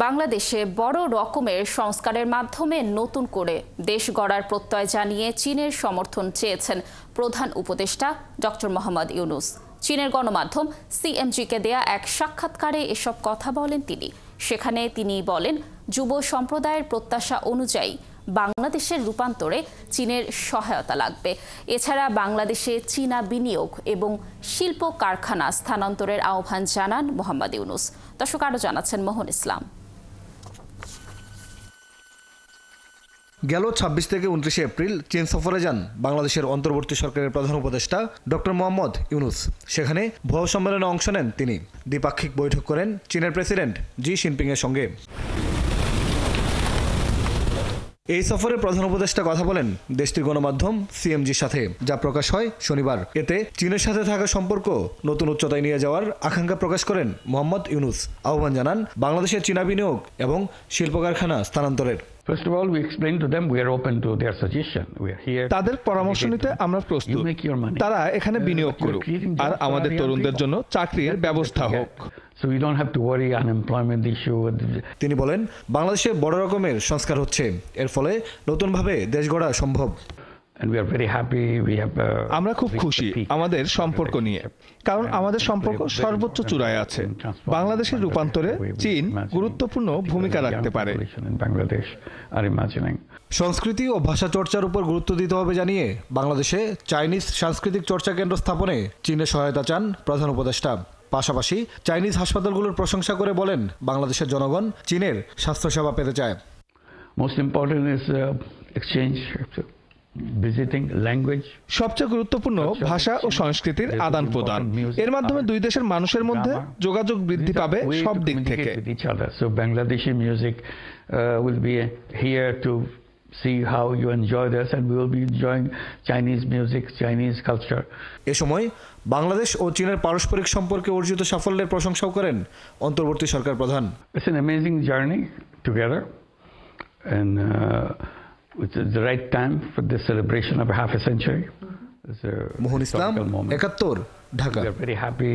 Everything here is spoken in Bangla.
বাংলাদেশে বড় রকমের সংস্কারের মাধ্যমে নতুন করে দেশ গড়ার প্রত্যয় জানিয়ে চীনের সমর্থন চেয়েছেন প্রধান উপদেষ্টা ডক্টর মোহাম্মদ ইউনূস। চীনের গণমাধ্যম সিএমজিকে দেয়া এক সাক্ষাৎকারে এসব কথা বলেন তিনি। সেখানে তিনি বলেন, যুব সম্প্রদায়ের প্রত্যাশা অনুযায়ী বাংলাদেশের রূপান্তরে চীনের সহায়তা লাগবে। এছাড়া বাংলাদেশে চীনা বিনিয়োগ এবং শিল্প কারখানা স্থানান্তরের আহ্বান জানান মোহাম্মদ ইউনূস। দর্শক, আরও জানাচ্ছেন মোহন ইসলাম। গেল ২৬ থেকে ২৯ এপ্রিল চীন সফরে যান বাংলাদেশের অন্তর্বর্তী সরকারের প্রধান উপদেষ্টা ডক্টর মোহাম্মদ ইউনূস। সেখানে ভুয়া সম্মেলনে অংশ নেন তিনি। দ্বিপাক্ষিক বৈঠক করেন চীনের প্রেসিডেন্ট জি জিনপিংয়ের সঙ্গে। এই সফরে প্রধান উপদেষ্টা কথা বলেন দেশটির গণমাধ্যম সিএমজির সাথে, যা প্রকাশ হয় শনিবার। এতে চীনের সাথে থাকা সম্পর্ক নতুন উচ্চতায় নিয়ে যাওয়ার আকাঙ্ক্ষা প্রকাশ করেন মোহাম্মদ ইউনূস। আহ্বান জানান বাংলাদেশের চীনা বিনিয়োগ এবং শিল্প কারখানা স্থানান্তরের। তাদের পরামর্শ নিতে আমরা প্রস্তুত। তারা এখানে বিনিয়োগ করুক আর আমাদের তরুণদের জন্য চাকরির ব্যবস্থা হোক। তিনি বলেন, বাংলাদেশে বড় রকমের সংস্কার হচ্ছে, এর ফলে নতুনভাবে দেশ গড়া সম্ভব। আমরা খুব খুশি আমাদের সম্পর্ক নিয়ে, কারণ আমাদের সম্পর্ক সর্বোচ্চ চূড়ায় আছে। বাংলাদেশের রূপান্তরে চীন গুরুত্বপূর্ণ ভূমিকা রাখতে পারে। সংস্কৃতি ও ভাষা চর্চার উপর গুরুত্ব দিতে হবে জানিয়ে বাংলাদেশে চাইনিজ সাংস্কৃতিক চর্চা কেন্দ্র স্থাপনে চীনের সহায়তা চান প্রধান উপদেষ্টা। পাশাপাশি চাইনিজ হাসপাতালগুলোর প্রশংসা করে বলেন, বাংলাদেশের জনগণ চীনের স্বাস্থ্যসেবা পেতে চায়। সবচেয়ে গুরুত্বপূর্ণ ভাষা ও সংস্কৃতির আদান প্রদান। এর মাধ্যমে দুই দেশের মানুষের মধ্যে যোগাযোগ বৃদ্ধি পাবে সব দিক থেকে। Bangladeshi music will be here to see how you enjoy this, and we will be enjoying Chinese music, Chinese culture. এ সময় বাংলাদেশ ও চীনের পারস্পরিক সম্পর্কে অর্জিত সাফল্যের প্রশংসাও করেন অন্তর্বর্তী সরকার প্রধান। It's an amazing journey together, and it's the right time for this celebration of half a century. Mohan Islam, ৭১, Dhaka. We are very happy.